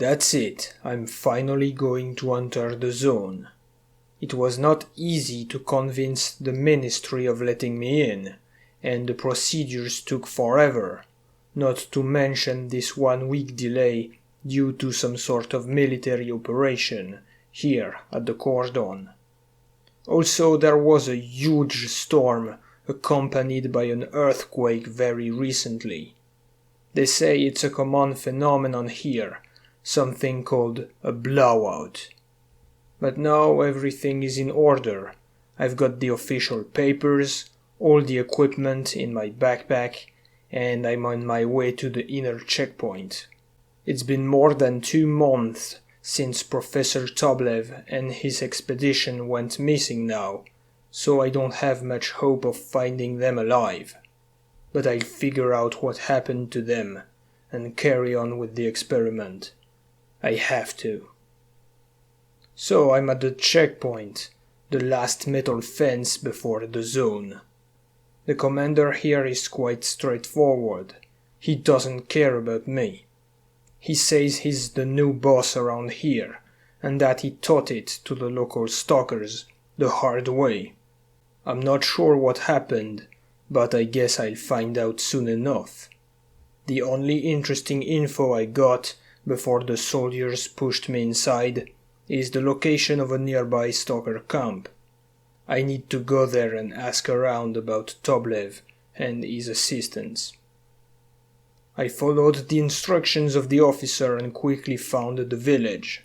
That's it, I'm finally going to enter the zone. It was not easy to convince the Ministry of letting me in, and the procedures took forever, not to mention this 1 week delay due to some sort of military operation here at the cordon. Also, there was a huge storm accompanied by an earthquake very recently. They say it's a common phenomenon here, something called a blowout. But now everything is in order. I've got the official papers, all the equipment in my backpack, and I'm on my way to the inner checkpoint. It's been more than 2 months since Professor Toblev and his expedition went missing now, so I don't have much hope of finding them alive. But I'll figure out what happened to them and carry on with the experiment. I have to. So I'm at the checkpoint, the last metal fence before the zone. The commander here is quite straightforward. He doesn't care about me. He says he's the new boss around here, and that he taught it to the local stalkers the hard way. I'm not sure what happened, but I guess I'll find out soon enough. The only interesting info I got before the soldiers pushed me inside is the location of a nearby stalker camp. I need to go there and ask around about Toblev and his assistants. I followed the instructions of the officer and quickly found the village.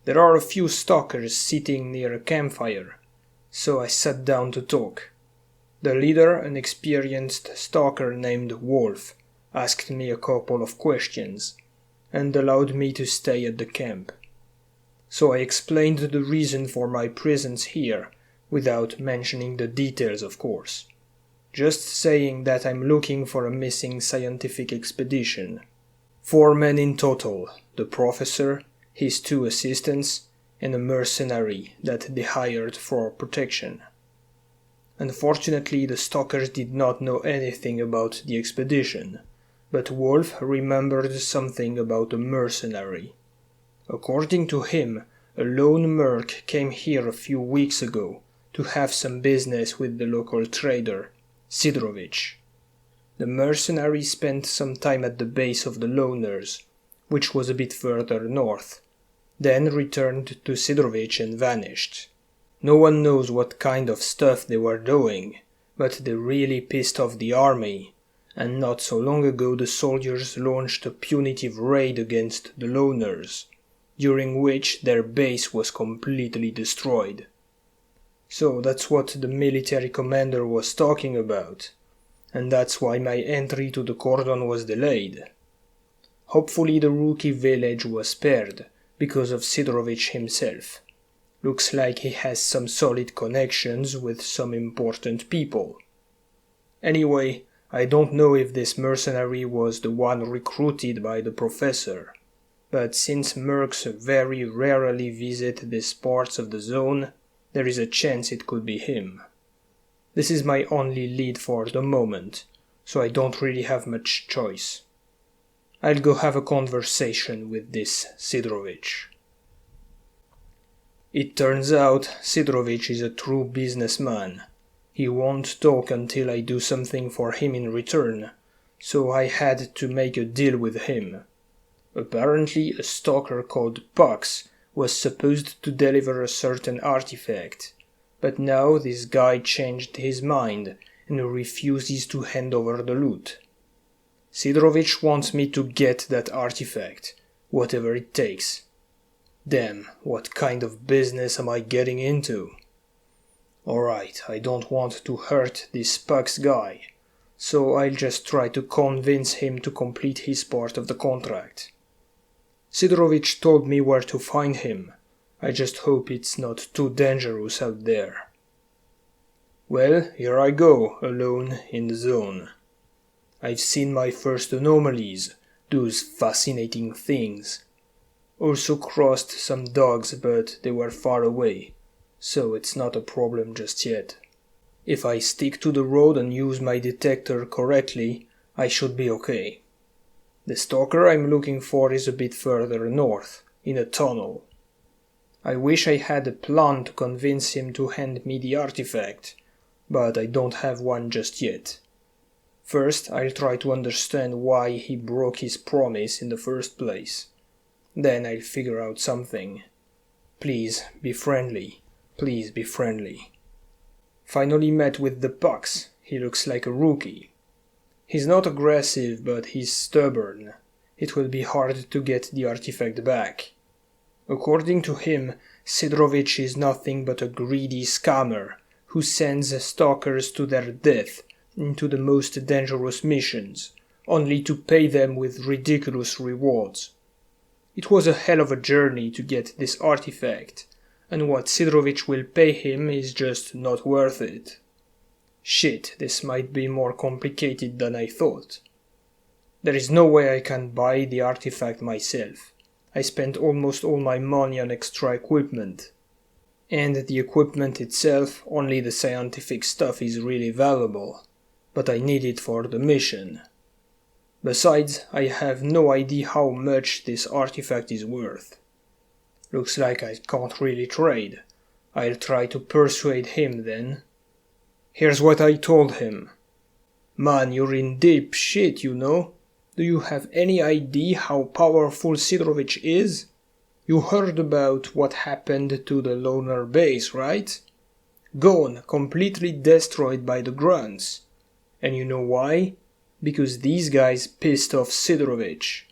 There are a few stalkers sitting near a campfire, so I sat down to talk. The leader, an experienced stalker named Wolf, asked me a couple of questions and allowed me to stay at the camp. So I explained the reason for my presence here, without mentioning the details, of course. Just saying that I'm looking for a missing scientific expedition. 4 men in total, the professor, his 2 assistants, and a mercenary that they hired for protection. Unfortunately, the stalkers did not know anything about the expedition, but Wolf remembered something about a mercenary. According to him, a lone merc came here a few weeks ago to have some business with the local trader, Sidrovich. The mercenary spent some time at the base of the loners, which was a bit further north, then returned to Sidrovich and vanished. No one knows what kind of stuff they were doing, but they really pissed off the army, and not so long ago the soldiers launched a punitive raid against the loners, during which their base was completely destroyed. So that's what the military commander was talking about, and that's why my entry to the cordon was delayed. Hopefully the rookie village was spared, because of Sidrovich himself. Looks like he has some solid connections with some important people. Anyway, I don't know if this mercenary was the one recruited by the professor, but since mercs very rarely visit these parts of the zone, there is a chance it could be him. This is my only lead for the moment, so I don't really have much choice. I'll go have a conversation with this Sidrovich. It turns out Sidrovich is a true businessman. He won't talk until I do something for him in return, so I had to make a deal with him. Apparently a stalker called Pox was supposed to deliver a certain artifact, but now this guy changed his mind and refuses to hand over the loot. Sidrovich wants me to get that artifact, whatever it takes. Damn, what kind of business am I getting into? Alright, I don't want to hurt this Pox guy, so I'll just try to convince him to complete his part of the contract. Sidrovich told me where to find him. I just hope it's not too dangerous out there. Well, here I go, alone in the zone. I've seen my first anomalies, those fascinating things. Also crossed some dogs, but they were far away, so it's not a problem just yet. If I stick to the road and use my detector correctly, I should be okay. The stalker I'm looking for is a bit further north, in a tunnel. I wish I had a plan to convince him to hand me the artifact, but I don't have one just yet. First, I'll try to understand why he broke his promise in the first place. Then I'll figure out something. Please be friendly. Please be friendly. Finally met with the Pucks. He looks like a rookie. He's not aggressive, but he's stubborn. It will be hard to get the artifact back. According to him, Sidrovich is nothing but a greedy scammer who sends stalkers to their death into the most dangerous missions, only to pay them with ridiculous rewards. It was a hell of a journey to get this artifact, and what Sidrovich will pay him is just not worth it. Shit, this might be more complicated than I thought. There is no way I can buy the artifact myself. I spent almost all my money on extra equipment. And the equipment itself, only the scientific stuff is really valuable. But I need it for the mission. Besides, I have no idea how much this artifact is worth. Looks like I can't really trade. I'll try to persuade him then. Here's what I told him. Man, you're in deep shit, you know. Do you have any idea how powerful Sidrovich is? You heard about what happened to the loner base, right? Gone, completely destroyed by the grunts. And you know why? Because these guys pissed off Sidrovich.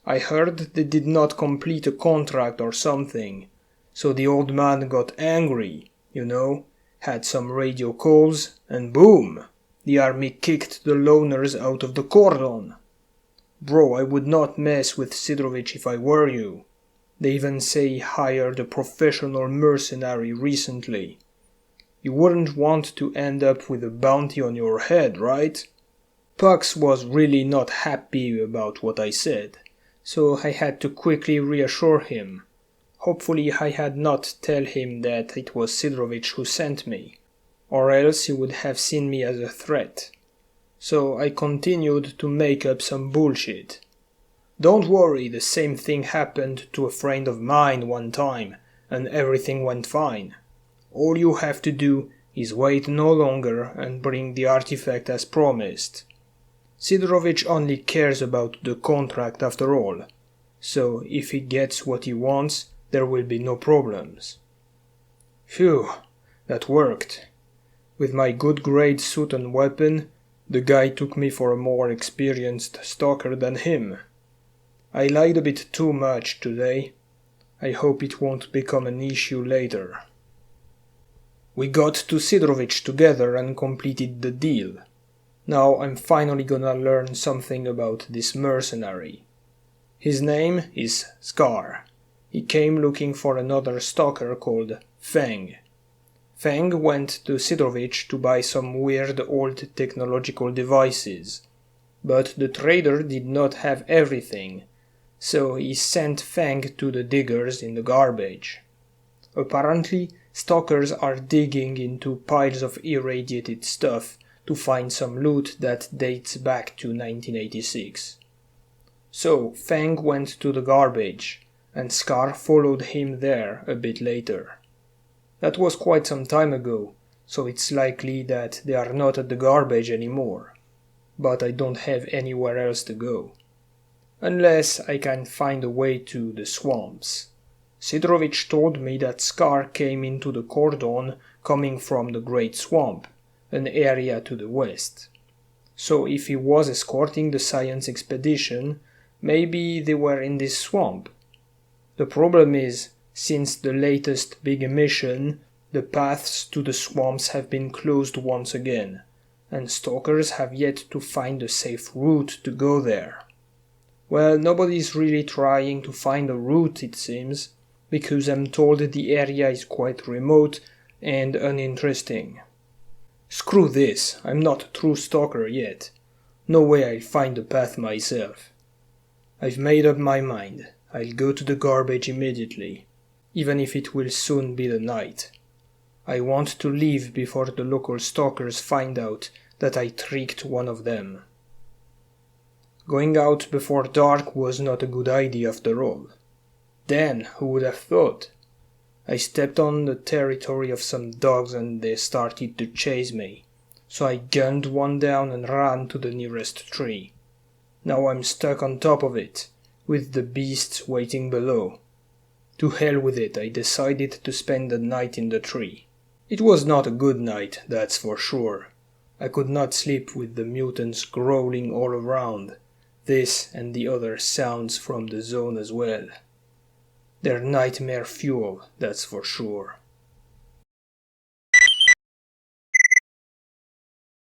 I heard they did not complete a contract or something. So the old man got angry, you know, had some radio calls, and boom! The army kicked the loners out of the cordon. Bro, I would not mess with Sidrovich if I were you. They even say he hired a professional mercenary recently. You wouldn't want to end up with a bounty on your head, right? Pucks was really not happy about what I said, so I had to quickly reassure him. Hopefully I had not tell him that it was Sidrovich who sent me, or else he would have seen me as a threat. So I continued to make up some bullshit. Don't worry, the same thing happened to a friend of mine one time, and everything went fine. All you have to do is wait no longer and bring the artifact as promised. Sidrovich only cares about the contract after all, so if he gets what he wants, there will be no problems. Phew, that worked. With my good grade suit and weapon, the guy took me for a more experienced stalker than him. I lied a bit too much today. I hope it won't become an issue later. We got to Sidrovich together and completed the deal. Now I'm finally gonna learn something about this mercenary. His name is S.T.A.L.K.E.R. He came looking for another stalker called Fang. Fang went to Sidrovich to buy some weird old technological devices. But the trader did not have everything, so he sent Fang to the diggers in the garbage. Apparently, stalkers are digging into piles of irradiated stuff to find some loot that dates back to 1986. So Fang went to the garbage, and S.T.A.L.K.E.R followed him there a bit later. That was quite some time ago, so it's likely that they are not at the garbage anymore. But I don't have anywhere else to go. Unless I can find a way to the swamps. Sidrovich told me that S.T.A.L.K.E.R came into the cordon coming from the Great Swamp, an area to the west. So if he was escorting the science expedition, maybe they were in this swamp. The problem is, since the latest big mission, the paths to the swamps have been closed once again, and stalkers have yet to find a safe route to go there. Well, nobody's really trying to find a route, it seems, because I'm told the area is quite remote and uninteresting. Screw this, I'm not a true stalker yet. No way I'll find the path myself. I've made up my mind. I'll go to the garbage immediately, even if it will soon be the night. I want to leave before the local stalkers find out that I tricked one of them. Going out before dark was not a good idea after all. Then, who would have thought? I stepped on the territory of some dogs and they started to chase me, so I gunned one down and ran to the nearest tree. Now I'm stuck on top of it, with the beasts waiting below. To hell with it, I decided to spend the night in the tree. It was not a good night, that's for sure. I could not sleep with the mutants growling all around, this and the other sounds from the zone as well. They're nightmare fuel, that's for sure.